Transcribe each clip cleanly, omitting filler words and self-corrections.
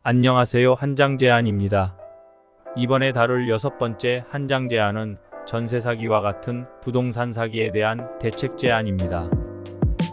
안녕하세요. 한장 제안입니다. 이번에 다룰 6번째 한장 제안은 전세 사기와 같은 부동산 사기에 대한 대책 제안입니다.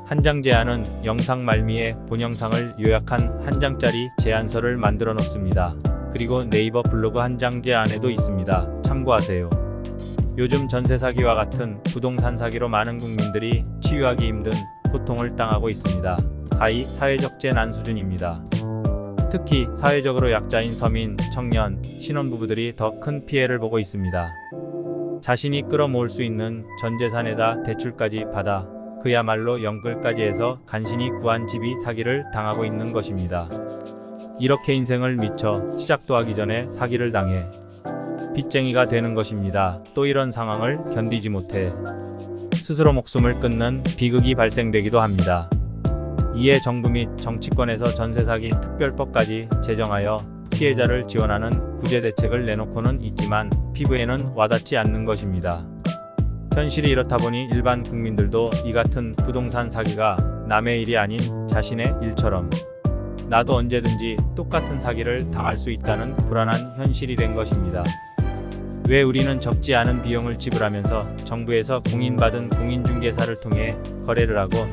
한장 제안은 영상 말미에 본 영상을 요약한 한 장짜리 제안서를 만들어 놓습니다. 그리고 네이버 블로그 한장 제안에도 있습니다. 참고하세요. 요즘 전세 사기와 같은 부동산 사기로 많은 국민들이 치유하기 힘든 고통을 당하고 있습니다. 가히 사회적 재난 수준입니다. 특히 사회적으로 약자인 서민, 청년, 신혼부부들이 더 큰 피해를 보고 있습니다. 자신이 끌어모을 수 있는 전 재산에다 대출까지 받아 그야말로 영끌까지 해서 간신히 구한 집이 사기를 당하고 있는 것입니다. 이렇게 인생을 미쳐 시작도 하기 전에 사기를 당해 빚쟁이가 되는 것입니다. 또 이런 상황을 견디지 못해 스스로 목숨을 끊는 비극이 발생되기도 합니다. 이에 정부 및 정치권에서 전세사기 특별법까지 제정하여 피해자를 지원하는 구제 대책을 내놓고는 있지만 피부에는 와닿지 않는 것입니다. 현실이 이렇다 보니 일반 국민들도 이 같은 부동산 사기가 남의 일이 아닌 자신의 일처럼 나도 언제든지 똑같은 사기를 당할 수 있다는 불안한 현실이 된 것입니다. 왜 우리는 적지 않은 비용을 지불하면서 정부에서 공인받은 공인중개사를 통해 거래를 하고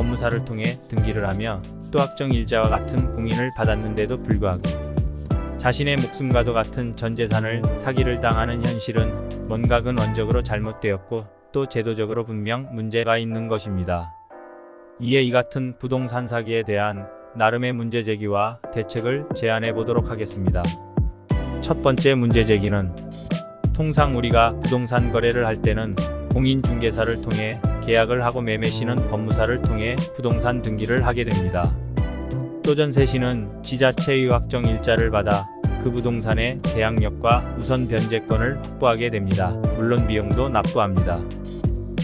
법무사를 통해 등기를 하며 또 확정일자와 같은 공인을 받았는데도 불구하고 자신의 목숨과도 같은 전 재산을 사기를 당하는 현실은 뭔가 근원적으로 잘못되었고 또 제도적으로 분명 문제가 있는 것입니다. 이에 이 같은 부동산 사기에 대한 나름의 문제 제기와 대책을 제안해 보도록 하겠습니다. 첫 번째 문제 제기는 통상 우리가 부동산 거래를 할 때는 공인중개사를 통해 계약을 하고 매매 시는 법무사를 통해 부동산 등기를 하게 됩니다. 또 전세 시는 지자체의 확정 일자를 받아 그 부동산의 계약력과 우선 변제권을 확보하게 됩니다. 물론 비용도 납부합니다.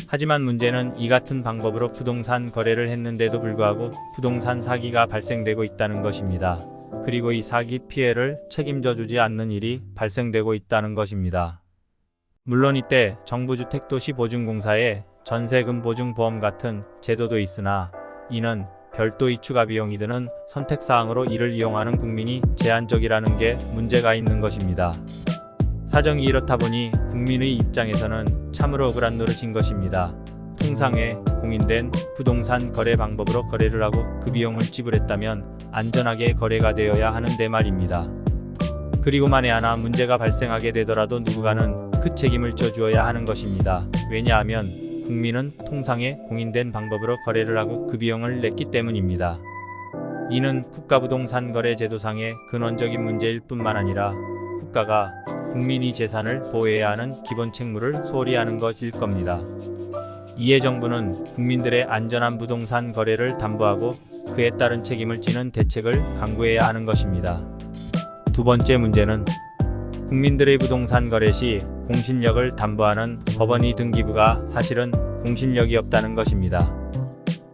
하지만 문제는 이 같은 방법으로 부동산 거래를 했는데도 불구하고 부동산 사기가 발생되고 있다는 것입니다. 그리고 이 사기 피해를 책임져 주지 않는 일이 발생되고 있다는 것입니다. 물론 이때 정부주택도시보증공사의 전세금 보증보험 같은 제도도 있으나 이는 별도의 추가 비용이 드는 선택사항으로 이를 이용하는 국민이 제한적이라는 게 문제가 있는 것입니다. 사정이 이렇다 보니 국민의 입장에서는 참으로 억울한 노릇인 것입니다. 통상의 공인된 부동산 거래 방법으로 거래를 하고 그 비용을 지불했다면 안전하게 거래가 되어야 하는데 말입니다. 그리고 만에 하나 문제가 발생하게 되더라도 누군가는 그 책임을 져주어야 하는 것입니다. 왜냐하면 국민은 통상의 공인된 방법으로 거래를 하고 그 비용을 냈기 때문입니다. 이는 국가부동산거래제도상의 근원적인 문제일 뿐만 아니라 국가가 국민의 재산을 보호해야 하는 기본 책무를 소홀히 하는 것일 겁니다. 이에 정부는 국민들의 안전한 부동산 거래를 담보하고 그에 따른 책임을 지는 대책을 강구해야 하는 것입니다. 두 번째 문제는 국민들의 부동산 거래 시 공신력을 담보하는 법원의 등기부가 사실은 공신력이 없다는 것입니다.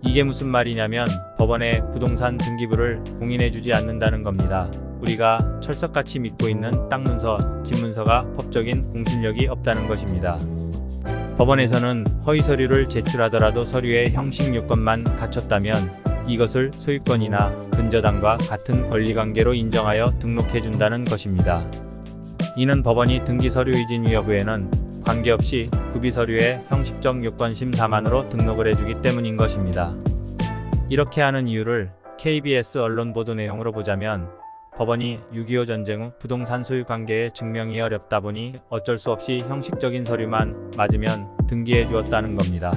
이게 무슨 말이냐면 법원에 부동산 등기부를 공인해주지 않는다는 겁니다. 우리가 철석같이 믿고 있는 땅 문서, 집 문서가 법적인 공신력이 없다는 것입니다. 법원에서는 허위 서류를 제출하더라도 서류의 형식 요건만 갖췄다면 이것을 소유권이나 근저당과 같은 권리관계로 인정하여 등록해준다는 것입니다. 이는 법원이 등기서류 이진 여부에는 관계없이 구비서류의 형식적 요건 심사만으로 등록을 해주기 때문인 것입니다. 이렇게 하는 이유를 KBS 언론 보도 내용으로 보자면 법원이 6.25 전쟁 후 부동산 소유 관계의 증명이 어렵다 보니 어쩔 수 없이 형식적인 서류만 맞으면 등기해 주었다는 겁니다.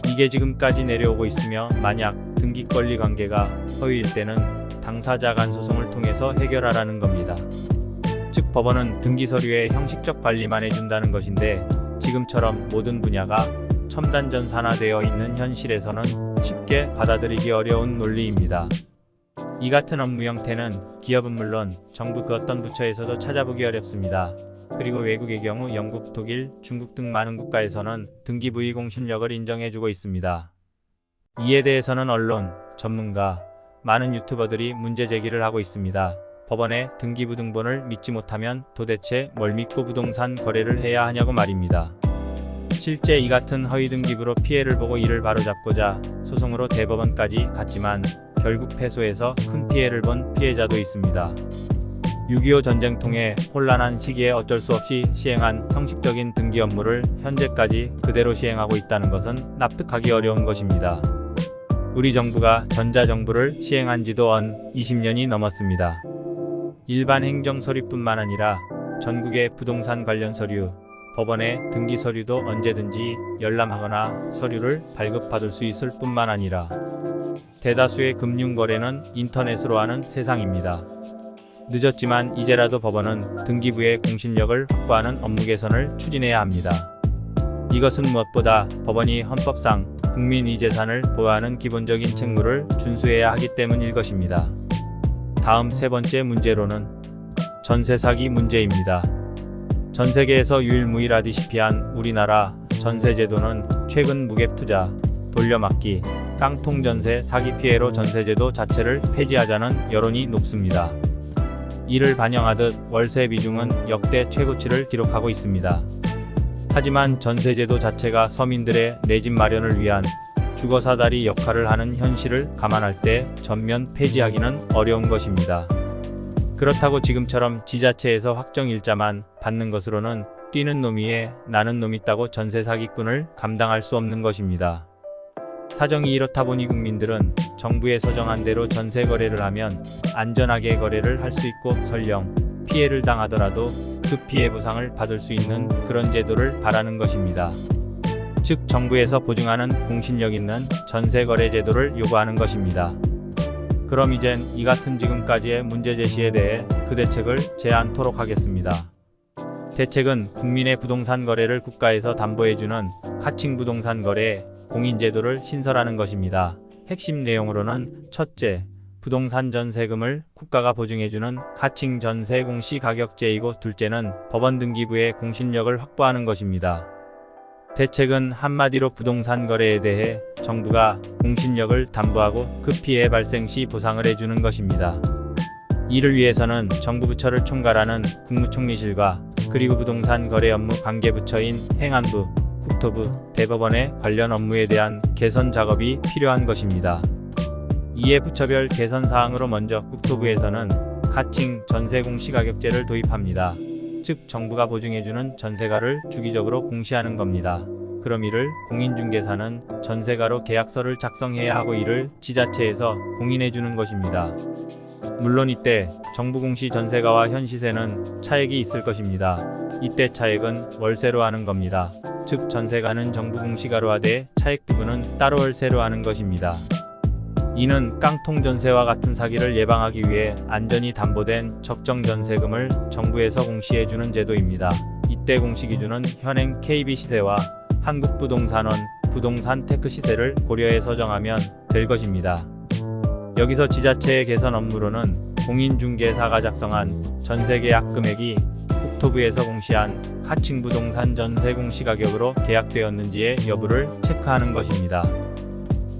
이게 지금까지 내려오고 있으며 만약 등기권리 관계가 허위일 때는 당사자 간 소송을 통해서 해결하라는 겁니다. 즉 법원은 등기서류의 형식적 관리만 해준다는 것인데 지금처럼 모든 분야가 첨단 전산화되어 있는 현실에서는 쉽게 받아들이기 어려운 논리입니다. 이 같은 업무 형태는 기업은 물론 정부 그 어떤 부처에서도 찾아보기 어렵습니다. 그리고 외국의 경우 영국, 독일, 중국 등 많은 국가에서는 등기부의 공신력을 인정해주고 있습니다. 이에 대해서는 언론, 전문가, 많은 유튜버들이 문제 제기를 하고 있습니다. 법원의 등기부 등본을 믿지 못하면 도대체 뭘 믿고 부동산 거래를 해야 하냐고 말입니다. 실제 이 같은 허위 등기부로 피해를 보고 이를 바로잡고자 소송으로 대법원까지 갔지만 결국 패소해서 큰 피해를 본 피해자도 있습니다. 6.25 전쟁 통해 혼란한 시기에 어쩔 수 없이 시행한 형식적인 등기 업무를 현재까지 그대로 시행하고 있다는 것은 납득하기 어려운 것입니다. 우리 정부가 전자정부를 시행한 지도 20년이 넘었습니다. 일반 행정 서류뿐만 아니라 전국의 부동산 관련 서류, 법원의 등기 서류도 언제든지 열람하거나 서류를 발급받을 수 있을 뿐만 아니라 대다수의 금융거래는 인터넷으로 하는 세상입니다. 늦었지만 이제라도 법원은 등기부의 공신력을 확보하는 업무 개선을 추진해야 합니다. 이것은 무엇보다 법원이 헌법상 국민의 재산을 보호하는 기본적인 책무를 준수해야 하기 때문일 것입니다. 다음 세 번째 문제로는 전세 사기 문제입니다. 전 세계에서 유일무이하다시피한 우리나라 전세제도는 최근 무갭 투자, 돌려막기, 깡통 전세 사기 피해로 전세제도 자체를 폐지하자는 여론이 높습니다. 이를 반영하듯 월세 비중은 역대 최고치를 기록하고 있습니다. 하지만 전세제도 자체가 서민들의 내 집 마련을 위한 주거사다리 역할을 하는 현실을 감안할 때 전면 폐지하기는 어려운 것입니다. 그렇다고 지금처럼 지자체에서 확정일자만 받는 것으로는 뛰는 놈 위에 나는 놈 있다고 전세 사기꾼을 감당할 수 없는 것입니다. 사정이 이렇다 보니 국민들은 정부에 서정한 대로 전세 거래를 하면 안전하게 거래를 할 수 있고 설령 피해를 당하더라도 그 피해 보상을 받을 수 있는 그런 제도를 바라는 것입니다. 즉 정부에서 보증하는 공신력 있는 전세 거래 제도를 요구하는 것입니다. 그럼 이젠 이 같은 지금까지의 문제 제시에 대해 그 대책을 제안토록 하겠습니다. 대책은 국민의 부동산 거래를 국가에서 담보해주는 카칭 부동산 거래 공인제도를 신설하는 것입니다. 핵심 내용으로는 첫째, 부동산 전세금을 국가가 보증해주는 카칭 전세 공시 가격제이고 둘째는 법원 등기부의 공신력을 확보하는 것입니다. 대책은 한마디로 부동산 거래에 대해 정부가 공신력을 담보하고 그 피해 발생 시 보상을 해주는 것입니다. 이를 위해서는 정부 부처를 총괄하는 국무총리실과 그리고 부동산 거래 업무 관계부처인 행안부, 국토부, 대법원의 관련 업무에 대한 개선 작업이 필요한 것입니다. 이에 부처별 개선 사항으로 먼저 국토부에서는 카칭 전세 공시 가격제를 도입합니다. 즉 정부가 보증해주는 전세가를 주기적으로 공시하는 겁니다. 그럼 이를 공인중개사는 전세가로 계약서를 작성해야 하고 이를 지자체에서 공인해주는 것입니다. 물론 이때 정부 공시 전세가와 현 시세는 차액이 있을 것입니다. 이때 차액은 월세로 하는 겁니다. 즉 전세가는 정부 공시가로 하되 차액 부분은 따로 월세로 하는 것입니다. 이는 깡통 전세와 같은 사기를 예방하기 위해 안전이 담보된 적정 전세금을 정부에서 공시해주는 제도입니다. 이때 공시 기준은 현행 KB 시세와 한국부동산원 부동산 테크 시세를 고려해서 정하면 될 것입니다. 여기서 지자체의 개선 업무로는 공인중개사가 작성한 전세계약 금액이 국토부에서 공시한 카칭 부동산 전세 공시 가격으로 계약되었는지의 여부를 체크하는 것입니다.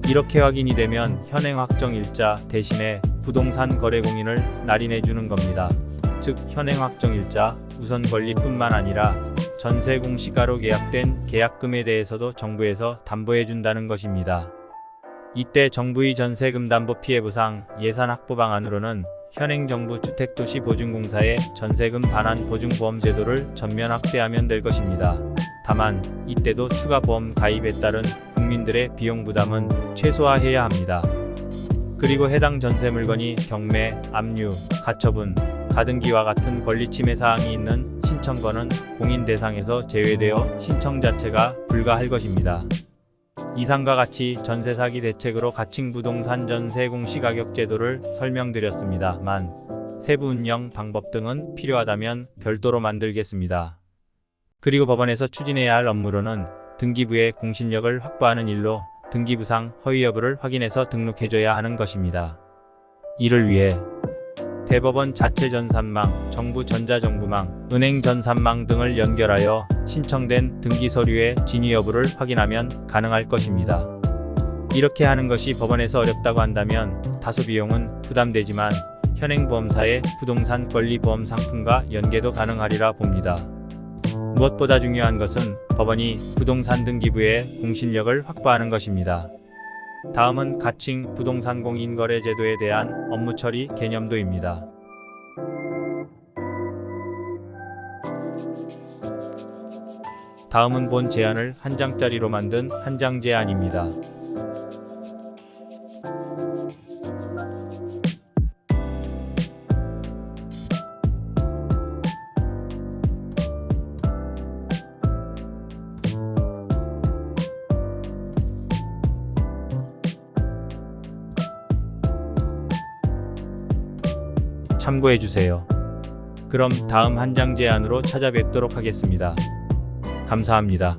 이렇게 확인이 되면 현행 확정일자 대신에 부동산 거래 공인을 날인해주는 겁니다. 즉 현행 확정일자 우선 권리뿐만 아니라 전세 공시가로 계약된 계약금에 대해서도 정부에서 담보해준다는 것입니다. 이때 정부의 전세금 담보 피해 보상 예산 확보 방안으로는 현행 정부 주택도시보증공사의 전세금 반환 보증보험 제도를 전면 확대하면 될 것입니다. 다만 이때도 추가 보험 가입에 따른 국민들의 비용 부담은 최소화해야 합니다. 그리고 해당 전세 물건이 경매, 압류, 가처분, 가등기와 같은 권리침해 사항이 있는 신청건은 공인 대상에서 제외되어 신청 자체가 불가할 것입니다. 이상과 같이 전세 사기 대책으로 카칭 부동산 전세 공시 가격 제도를 설명드렸습니다만 세부 운영 방법 등은 필요하다면 별도로 만들겠습니다. 그리고 법원에서 추진해야 할 업무로는 등기부의 공신력을 확보하는 일로 등기부상 허위 여부를 확인해서 등록해줘야 하는 것입니다. 이를 위해 대법원 자체 전산망, 정부 전자정부망, 은행 전산망 등을 연결하여 신청된 등기 서류의 진위 여부를 확인하면 가능할 것입니다. 이렇게 하는 것이 법원에서 어렵다고 한다면 다소 비용은 부담되지만 현행보험사의 부동산 권리보험 상품과 연계도 가능하리라 봅니다. 무엇보다 중요한 것은 법원이 부동산 등기부의 공신력을 확보하는 것입니다. 다음은 가칭 부동산 공인거래 제도에 대한 업무 처리 개념도입니다. 다음은 본 제안을 한 장짜리로 만든 한 장 제안입니다. 참고해주세요. 그럼 다음 한 장 제안으로 찾아뵙도록 하겠습니다. 감사합니다.